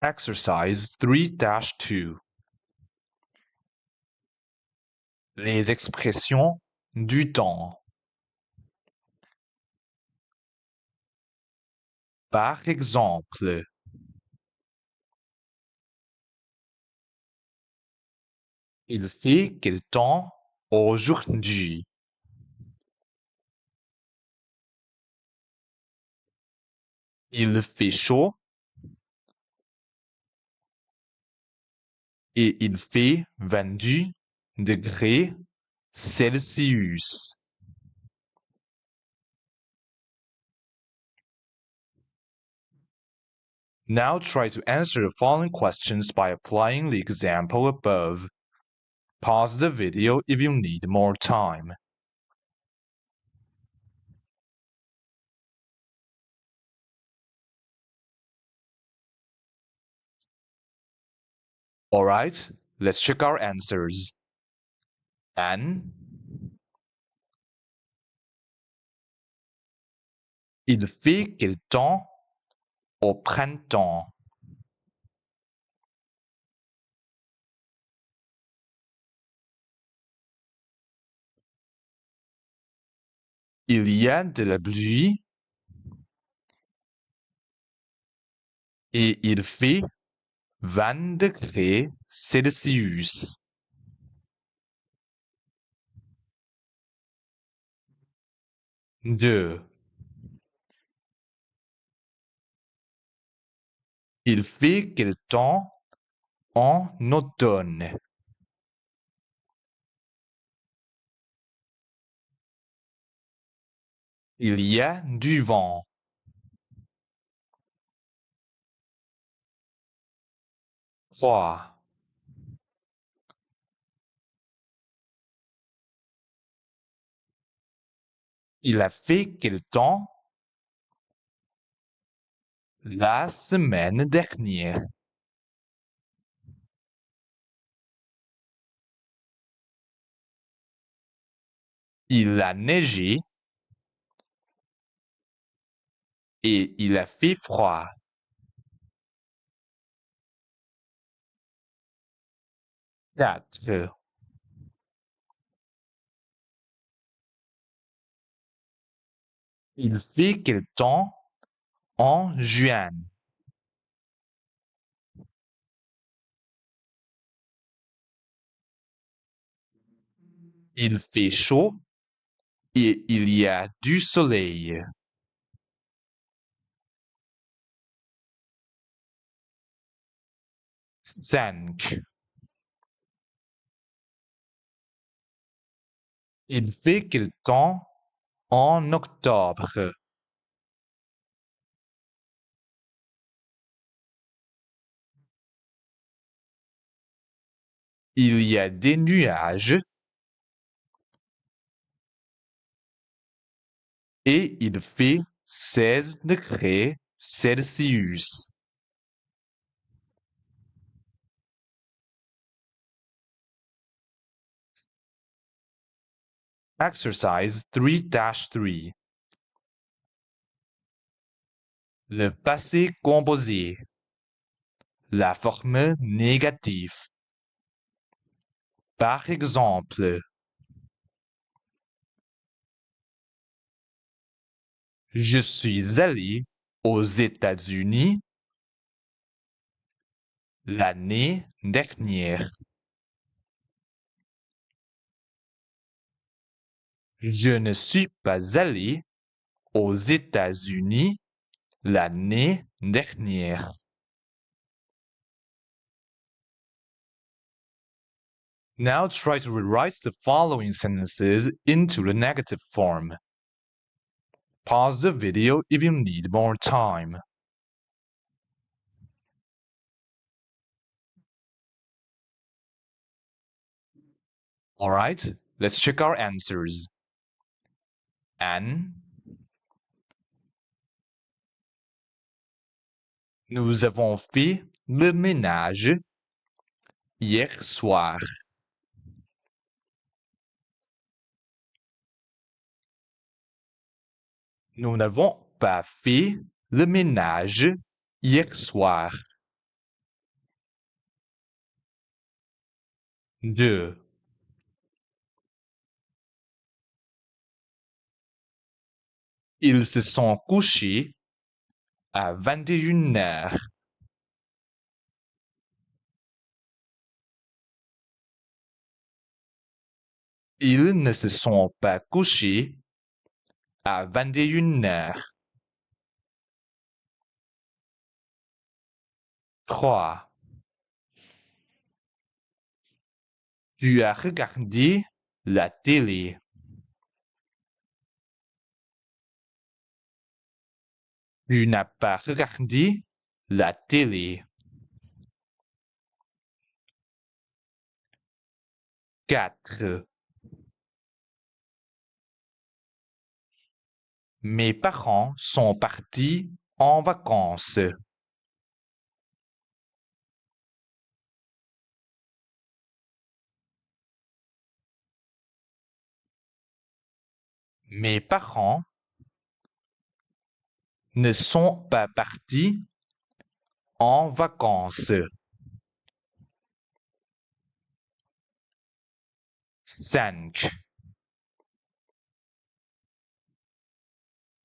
Exercise 3-2. Les expressions du temps. Par exemple, il fait quel temps aujourd'hui? Il fait chaud et il fait 22 degrés Celsius. Now try to answer the following questions by applying the example above. Pause the video if you need more time. Alright, let's check our answers. Anne. Il fait quel temps au printemps? Il y a de la pluie et il fait 20 degrés Celsius. Deux. Il fait quel temps en automne? Il y a du vent. 3. Il a fait quel temps la semaine dernière? Il a neigé et il a fait froid. 4. Il fait quel temps en juin? Il fait chaud et il y a du soleil. 5. Il fait quel temps en octobre? Il y a des nuages et il fait 16 degrés Celsius. Exercise 3-3. Le passé composé. La forme négative. Par exemple, je suis allé aux États-Unis l'année dernière. Je ne suis pas allé aux États-Unis l'année dernière. Now try to rewrite the following sentences into the negative form. Pause the video if you need more time. Alright, let's check our answers. Anne. Nous avons fait le ménage hier soir. Nous n'avons pas fait le ménage hier soir. 2. Ils se sont couchés à 21h. Ils ne se sont pas couchés à 21h. 3. Tu as regardé la télé. Tu n'as pas regardé la télé. 4. Mes parents sont partis en vacances. Mes parents ne sont pas partis en vacances. 5.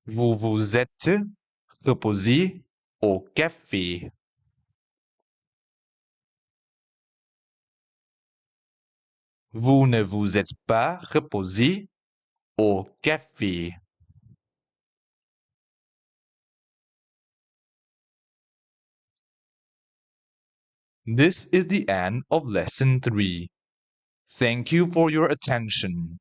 Vous vous êtes reposé au café. Vous ne vous êtes pas reposé au café. This is the end of lesson 3. Thank you for your attention.